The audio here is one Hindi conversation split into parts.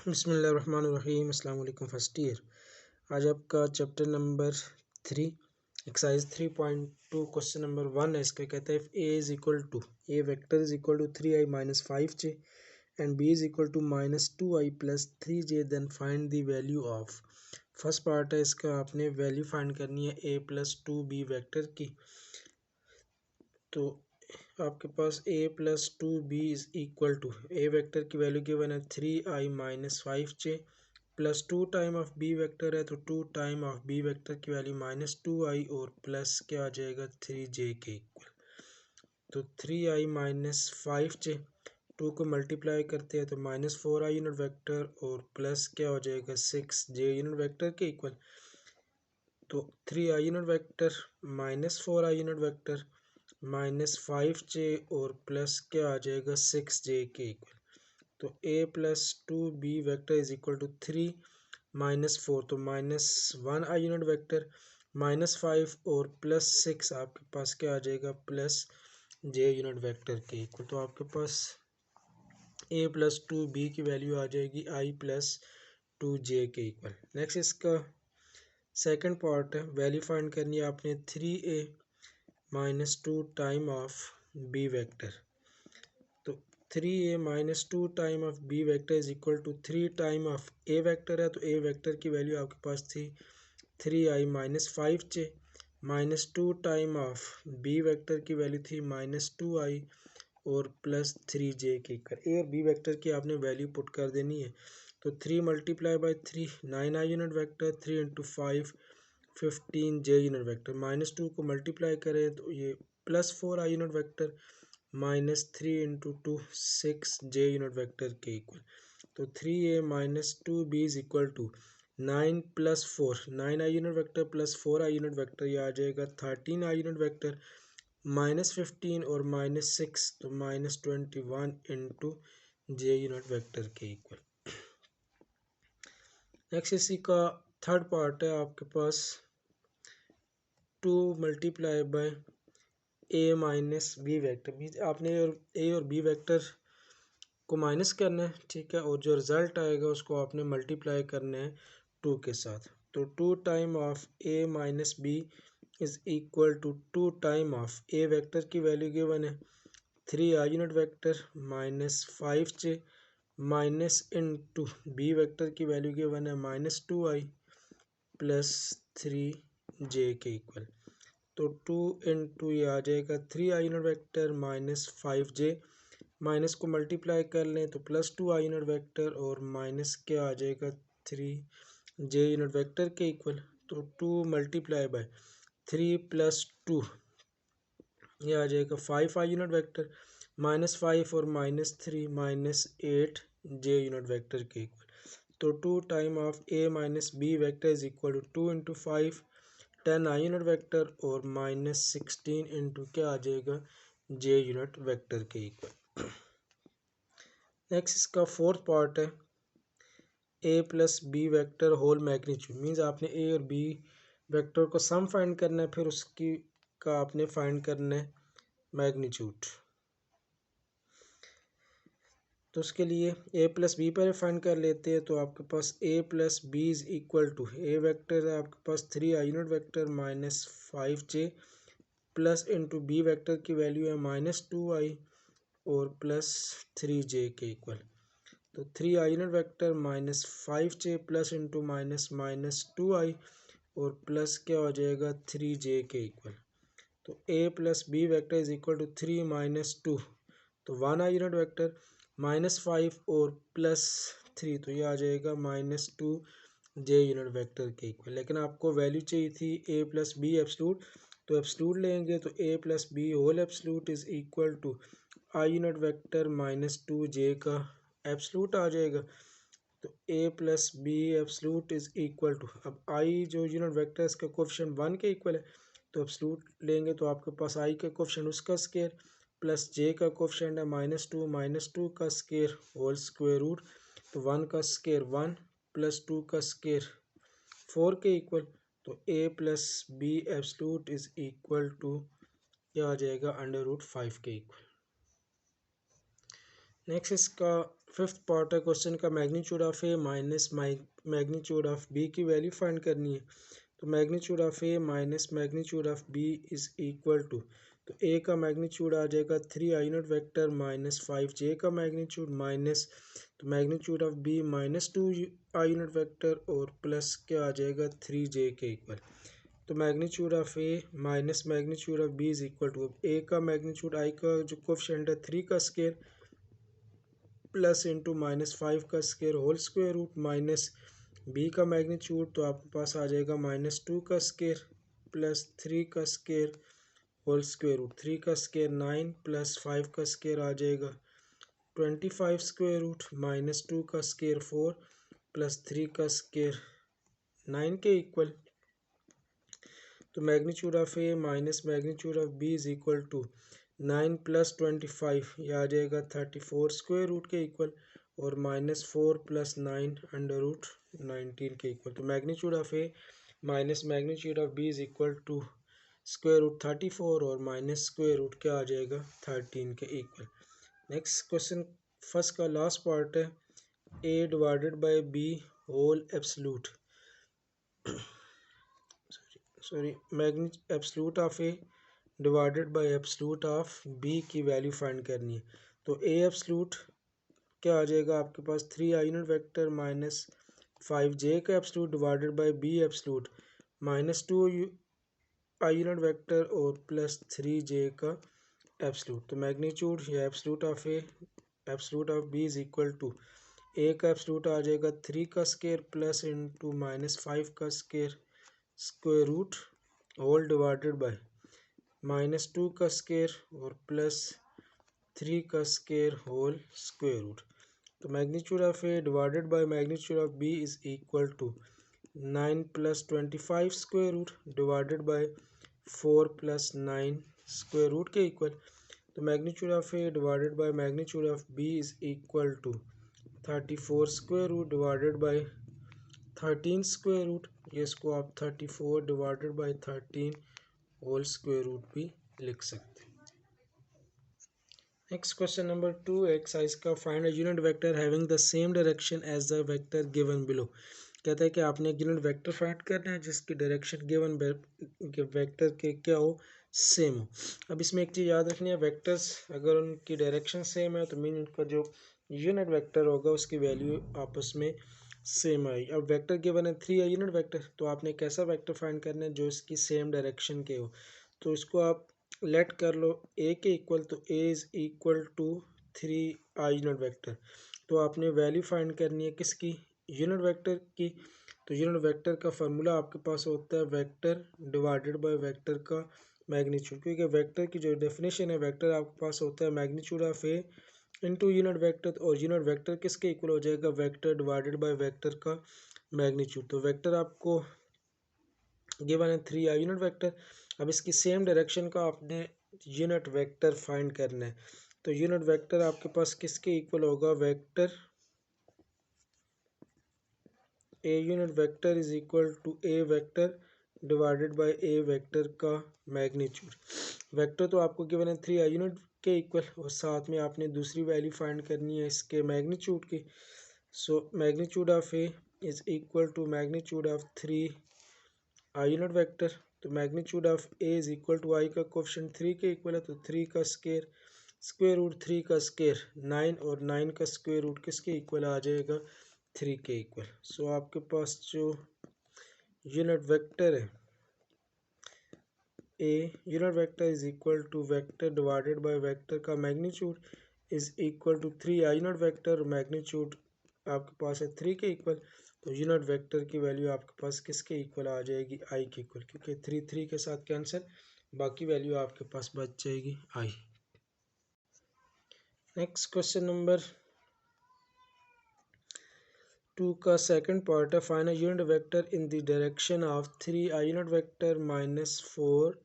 बिस्मिल्लाहिर्रहमानिर्रहीम। अस्सलाम वालेकुम फर्स्ट ईयर। आज आपका chapter number 3 exercise 3.2 question number 1 है। इसका कहता है if A is equal to A vector is equal to 3i minus 5j and B is equal to minus 2i plus 3j then find the value of. First part है इसका, आपने वैल्यू फाइंड करनी है a प्लस 2b वेक्टर की। तो आपके पास a plus 2b is equal to A vector की वैल्यू गिवन है 3i minus 5j plus 2 time of b vector है तो 2 टाइम ऑफ b वेक्टर की वैल्यू माइनस 2i और प्लस क्या आ जाएगा 3j के इक्वल। तो 3i माइनस 5j 2 को मल्टीप्लाई करते हैं तो माइनस 4i यूनिट वेक्टर और प्लस क्या हो जाएगा 6j यूनिट वेक्टर के इक्वल। तो 3i unit vector minus 4i unit vector minus 5j और प्लस क्या आ जाएगा 6j के इक्वल। तो a plus 2b vector is equal to 3 minus 4 तो minus 1i unit vector minus 5 और प्लस 6 आपके पास क्या आ जाएगा प्लस j यूनिट वेक्टर के इक्वल। तो आपके पास a प्लस 2b की वैल्यू आ जाएगी i प्लस 2j के इक्वल। नेक्स्ट इसका सेकंड पार्ट है, वैल्यू फाइंड करनी है आपने 3a minus 2 time of b vector. तो 3a minus 2 time of b vector is equal to 3 time of a vector है तो a वेक्टर की वैल्यू आपके पास थी 3i minus 5j minus 2 time of b vector की वैल्यू थी माइनस 2i और प्लस 3j के कर। a और b वेक्टर की आपने वैल्यू पुट कर देनी है। तो 3 multiply by 3 9i unit vector 3 into 5 15j unit vector minus 2 को मल्टीप्लाई करें तो ये plus 4i unit vector minus 3 into 2 6j unit vector के इक्वल। तो 3a minus 2b is equal to 9 plus 4 9i unit vector plus 4i unit vector, ये आ जाएगा 13i यूनिट वेक्टर माइनस 15 और माइनस 6 तो minus 21 into j unit vector के इक्वल। नेक्स्ट इसी का थर्ड पार्ट है, आपके पास 2 multiply by a minus b vector. आपने a और b वेक्टर को माइनस करना है, ठीक है, और जो रिज़ल्ट आएगा उसको आपने मल्टीप्लाई करना है 2 के साथ। तो 2 time of a minus b is equal to 2 time of a vector की वैल्यू गिवन है 3i unit vector minus 5j minus into b vector की वैल्यू गिवन है माइनस 2i प्लस 3j के इक्वल। तो 2 इंटू ये आ जाएगा 3i unit vector minus 5j minus को मल्टीप्लाई कर लें तो प्लस 2i यूनिट वेक्टर और माइनस क्या आ जाएगा 3j यूनिट वेक्टर के इक्वल। तो 2 मल्टीप्लाई बाय 3 प्लस 2 ये आ जाएगा 5i यूनिट वेक्टर माइनस 5 और minus 3 minus 8j unit vector के इक्वल। तो 2 time of a minus b vector is equal to 2 into 5 10i unit vector और माइनस 16 इंटू क्या आ जाएगा j यूनिट वेक्टर के इक्वल। नेक्स्ट इसका फोर्थ पार्ट है a plus b vector whole magnitude. Means आपने a और b वेक्टर को सम फाइंड करना है, फिर उसकी का आपने फाइंड करना है मैग्नीट्यूड। तो उसके लिए a प्लस बी पर फाइंड कर लेते हैं। तो आपके पास a plus B is equal to a vector है आपके पास 3i unit vector minus 5j plus into b vector की वैल्यू है माइनस 2i और प्लस 3j के इक्वल। तो 3i unit vector minus 5j plus into minus minus 2i और प्लस क्या हो जाएगा 3j के इक्वल। तो a plus B vector is equal to 3 minus 2 तो 1i यूनिट वेक्टर माइनस 5 और प्लस 3 तो ये आ जाएगा माइनस 2j यूनिट वेक्टर के इक्वल। लेकिन आपको वैल्यू चाहिए थी a प्लस बी एब्सलूट, तो एब्सलूट लेंगे तो a plus B whole absolute is equal to i unit vector minus 2j का एब्सलूट आ जाएगा। तो a plus B absolute is equal to, अब i जो यूनिट वेक्टर है इसका कोफिशिएंट 1 के इक्वल है तो एब्सलूट लेंगे तो आपके पास i का कोफिशिएंट उसका स्केयर प्लस j का कोफिशिएंट है माइनस टू का स्केयर होल स्क्वायर रूट। तो 1 का स्केयर 1 प्लस 2 का स्केयर 4 के इक्वल। तो a plus B absolute is equal to क्या आ जाएगा अंडर रूट 5 के इक्वल। नेक्स्ट इसका फिफ्थ पार्ट है क्वेश्चन का, magnitude of A minus magnitude of B की वैल्यू फाइंड करनी है। तो magnitude of A minus magnitude of B is equal to, तो ए का मैग्नीट्यूड आ जाएगा 3 I unit vector minus 5 J का मैग्नीट्यूड माइनस, तो magnitude of B minus 2 I unit vector और प्लस क्या आ जाएगा 3 जे के इक्वल। तो magnitude of A minus magnitude of B is equal to, A का मैग्नीट्यूड आई का जो कोफिशिएंट है 3 का स्केयर प्लस इंटू माइनस 5 का square whole square root minus B का मैग्नीट्यूड, तो आपके पास आ जाएगा माइनस 2 का स्केयर प्लस 3 का स्केयर होल स्क्वायर रूट, 3 का स्केयर 9 प्लस 5 का स्केयर आ जाएगा 25 स्क्वायर रूट माइनस 2 का स्केयर 4 प्लस 3 का स्केयर 9 के इक्वल। तो magnitude of A minus magnitude of B is equal to 9 plus 25, यह आ जाएगा 34 स्क्वायर रूट के इक्वल और माइनस 4 प्लस 9 अंडर रूट 19 के इक्वल। तो magnitude of A minus magnitude of B is equal to square root 34 और माइनस स्क्वायर रूट क्या आ जाएगा 13 के इक्वल। नेक्स्ट क्वेश्चन फर्स्ट का लास्ट पार्ट है, A divided by B whole absolute absolute of A divided by absolute of B की वैल्यू फाइंड करनी है। तो ए एब्सलूट क्या आ जाएगा आपके पास 3 I unit vector minus 5 J का absolute divided by B absolute minus 2 I unit vector और प्लस 3 जे का एब्सलूट। तो मैग्नीट्यूड या absolute of A absolute of B is equal to, A का एब्सलूट आ जाएगा 3 का स्केयर प्लस इंटू माइनस 5 का square square root whole divided by minus 2 का स्केयर और प्लस 3 का स्केयर होल स्क्वायर रूट। तो magnitude of A divided by magnitude of B is equal to 9 plus 25 square root divided by 4 plus 9 square root के इक्वल। तो magnitude of A divided by magnitude of B is equal to 34 square root divided by 13 square root, इसको आप 34 divided by 13 whole square root भी लिख सकते हैं। नेक्स्ट क्वेश्चन नंबर 2 एक्सरसाइज का, find a unit vector having the same direction as the vector given below. कहता है कि आपने एक यूनिट वेक्टर फाइंड करना है जिसकी डायरेक्शन गिवन वेक्टर के क्या हो, सेम हो। अब इसमें एक चीज़ याद रखनी है, वेक्टर्स अगर उनकी डायरेक्शन सेम है तो मीन उनका जो यूनिट वेक्टर होगा उसकी वैल्यू आपस में सेम आएगी। अब वेक्टर गिवन है 3 यूनिट वेक्टर, तो आपने कैसा वेक्टर फाइंड करना है जो इसकी सेम डायरेक्शन के हो। तो इसको आप लेट कर लो ए के इक्वल, तो A is equal to 3 I unit vector. तो आपने वैल्यू फाइंड करनी है किसकी, यूनिट वेक्टर की। तो यूनिट वेक्टर का फार्मूला आपके पास होता है वेक्टर डिवाइडेड बाय वेक्टर का मैग्नीट्यूड, क्योंकि वेक्टर की जो डेफिनेशन है, वेक्टर आपके पास होता है magnitude of A into unit vector, और यूनिट वेक्टर किसके इक्वल हो जाएगा, वेक्टर डिवाइडेड बाय वेक्टर का मैग्नीट्यूड। तो वेक्टर आपको गिवन है 3 आई यूनिट वेक्टर। अब इसकी सेम डायरेक्शन का आपने यूनिट वेक्टर फाइंड करना है। तो यूनिट वेक्टर आपके पास किसके इक्वल होगा, vector A unit vector is equal to A vector divided by A vector का मैग्नीट्यूड। वेक्टर तो आपको गिवन है 3 आई यूनिट के इक्वल, और साथ में आपने दूसरी वैल्यू फाइंड करनी है इसके मैग्नीट्यूड की। So magnitude of A is equal to magnitude of 3 I unit vector. तो magnitude of A is equal to I का कोफिशिएंट 3 के इक्वल है, तो 3 का स्क्वायर रूट 3 का स्क्वायर 9 और 9 का स्क्वायर रूट किसके इक्वल आ जाएगा, 3 के इक्वल। सो आपके पास जो यूनिट वेक्टर है A unit vector is equal to vector divided by vector का magnitude is equal to 3 I unit vector, magnitude आपके पास है 3 के इक्वल। तो यूनिट वेक्टर की वैल्यू आपके पास किसके इक्वल आ जाएगी, आई के इक्वल, क्योंकि 3 के साथ कैंसिल, बाकी वैल्यू आपके पास बच जाएगी आई। नेक्स्ट क्वेश्चन नंबर 2 का सेकंड पार्ट है, find a unit vector in the direction of 3 I unit vector minus 4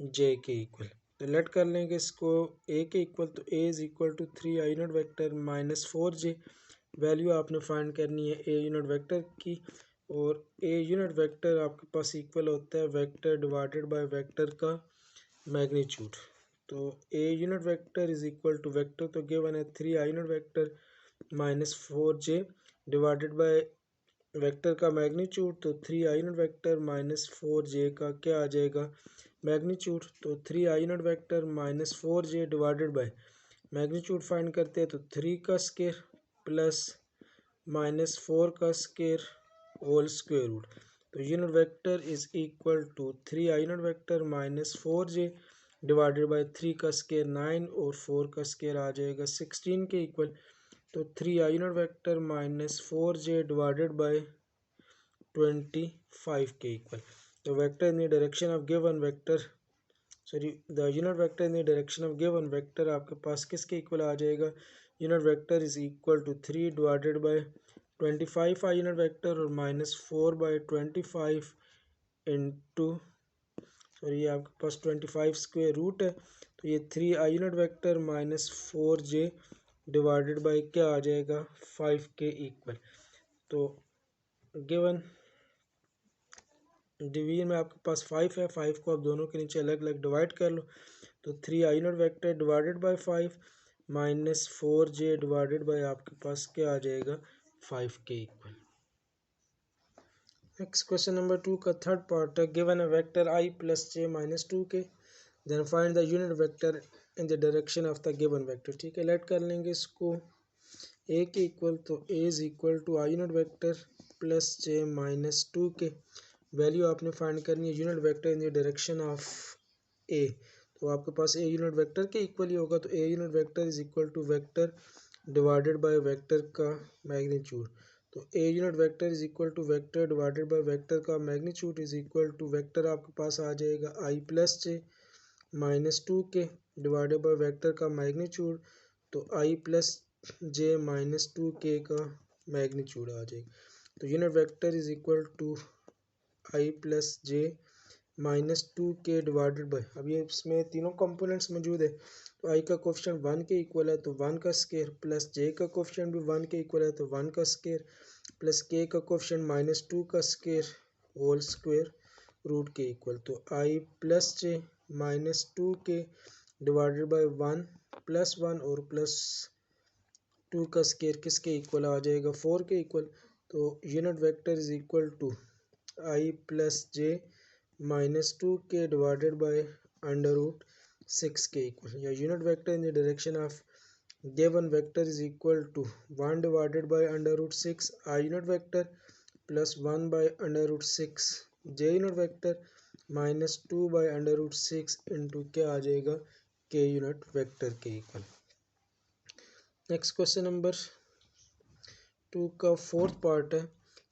जे के इक्वल। तो लेट कर लेंगे इसको ए के इक्वल, तो A is equal to 3 I unit vector minus 4 J. Value आपने फाइंड करनी है ए यूनिट वेक्टर की, और ए यूनिट वेक्टर आपके पास इक्वल होता है वेक्टर डिवाइडेड बाय वेक्टर का मैग्नीट्यूड। तो A unit vector is equal to vector तो गिवन है 3 I unit vector minus 4j divided by vector का मैग्नीट्यूड, तो 3 i0 वेक्टर माइनस 4j का क्या आ जाएगा मैग्नीट्यूड। तो 3 i0 vector minus 4j divided by magnitude find करते हैं, तो 3 का स्केयर प्लस माइनस 4 का स्केयर होल स्क्वेयर रूट। तो unit vector is equal to 3 i0 vector minus 4j divided by 3 का स्केयर 9 और 4 का स्केयर आ जाएगा 16 के इक्वल। तो 3 i0 vector minus 4j divided by 25 के इक्वल। तो vector in the direction of given vector, sorry the unit vector in the direction of given vector आपके पास किसके इक्वल आ जाएगा, unit vector is equal to 3 divided by 25 i unit vector और माइनस 4 बाय 25 इंटू, सॉरी ये आपके पास 25 स्क्वायर रूट है, तो ये 3 i unit vector minus 4j divided bye क्या आ जाएगा 5 के इक्वल। तो गिवन डिवीजन में आपके पास 5 है, 5 को आप दोनों के नीचे अलग अलग डिवाइड कर लो, तो 3 i unit vector divided bye 5 minus 4j divided bye आपके पास क्या आ जाएगा 5 के इक्वल। नेक्स्ट क्वेश्चन नंबर 2 का थर्ड पार्ट है, given a vector i plus j minus 2k, then find the unit vector in the direction of the given vector. ठीक है, लेट कर लेंगे इसको a के इक्वल, तो a is equal to I unit vector plus j minus 2k। Value आपने फाइंड करनी है unit vector in the direction of a, तो आपके पास a यूनिट वेक्टर के इक्वल ही होगा, तो a unit vector is equal to vector divided by vector का मैग्नीट्यूड। तो a unit vector is equal to vector divided by vector का magnitude is equal to vector आपके पास आ जाएगा i plus j minus 2k divided by vector का मैग्नीट्यूड, तो i plus j minus 2k का मैग्नीट्यूड आ जाएगा। तो unit vector is equal to i plus j minus 2k divided by, अब ये इसमें तीनों कंपोनेंट्स मौजूद है, तो i का कोफिशिएंट 1 के इक्वल है तो 1 का स्केयर, प्लस j का कोफिशिएंट भी 1 के इक्वल है तो 1 का स्केयर, प्लस k का कोफिशिएंट माइनस 2 का स्केयर होल स्क्वेयर रूट के इक्वल। तो i plus j minus 2k divided bye 1 plus 1 और प्लस 2 का स्केयर किसके इक्वल आ जाएगा 4 के इक्वल। तो unit vector is equal to i plus j minus 2k divided by under root 6 के इक्वल, या unit vector in the direction of given vector is equal to 1 divided by under root 6 i unit vector plus 1 by under root 6 j unit vector minus 2 by under root 6 into क्या आ जाएगा k यूनिट वेक्टर के इक्वल। नेक्स्ट क्वेश्चन नंबर 2 का फोर्थ पार्ट है,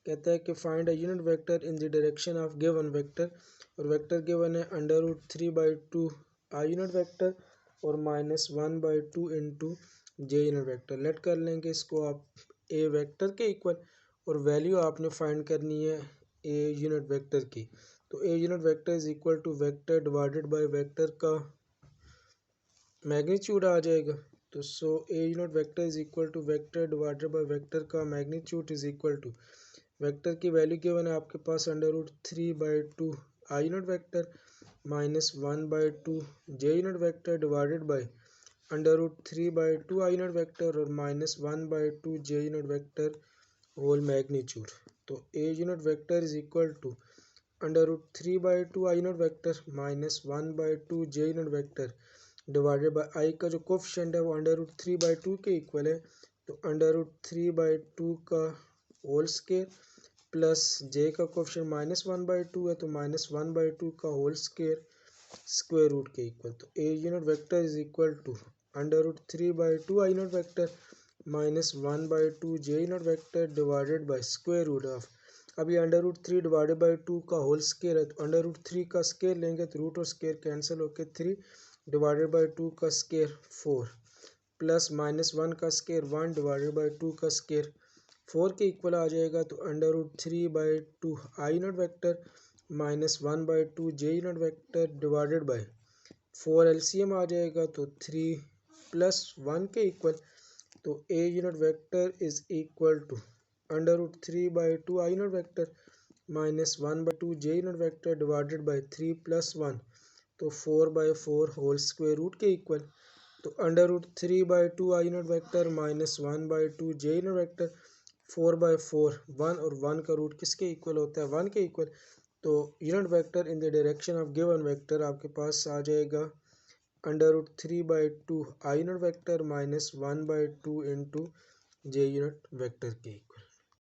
कहता है कि find a unit vector in the direction of given vector, और वेक्टर गिवन है under root 3/2 I unit vector और minus 1/2 into J unit vector. Let कर लेंगे इसको आप ए वेक्टर के इक्वल, और वैल्यू आपने फाइंड करनी है ए यूनिट वेक्टर की। तो A unit vector is equal to vector divided by vector का मैग्नीट्यूड आ जाएगा। तो सो ए unit vector is equal to vector divided by vector का magnitude is equal to, vector की वैल्यू गिवन है आपके पास under root 3/2 I unit vector minus 1/2 J unit vector divided by under root 3/2 I unit vector और minus 1/2 J unit vector whole magnitude. तो A unit vector is equal to under root 3/2 I unit vector minus 1/2 J unit vector divided by आई का जो कोफिशिएंट है वो अंडर रूट 3/2 के इक्वल है, तो अंडर रूट 3/2 का होल स्केयर प्लस जे का कोफिशिएंट माइनस 1/2 है तो माइनस 1/2 का होल स्केयर स्क्वायर रूट के इक्वल। तो A unit vector is equal to under root 3/2 I unit vector minus 1/2 J unit vector divided by square root of, अभी अंडर रूट 3 डिवाइडेड बाई 2 का होल स्केयर है, तो अंडर रूट 3 का स्केयर लेंगे तो रूट और स्केयर कैंसिल होकर 3 डिवाइडेड बाई 2 का स्केयर 4 प्लस माइनस 1 का स्केयर 1 डिवाइडेड बाई 2 का स्केयर 4 के इक्वल आ जाएगा। तो under root 3/2 I unit vector minus 1/2 J unit vector divided by 4 LCM आ जाएगा, तो 3 प्लस 1 के इक्वल। तो A unit vector is equal to under root 3/2 I unit vector minus 1/2 J unit vector divided by 3 plus 1, तो 4/4 होल स्क्वायर रूट के इक्वल। तो √3/2 I unit vector -1/2 J unit vector 4/4 1 और 1 का रूट किसके इक्वल होता है 1 के इक्वल। तो unit vector in the direction of given vector आपके पास आ जाएगा √3/2 I unit vector -1/2 into J unit vector के इक्वल।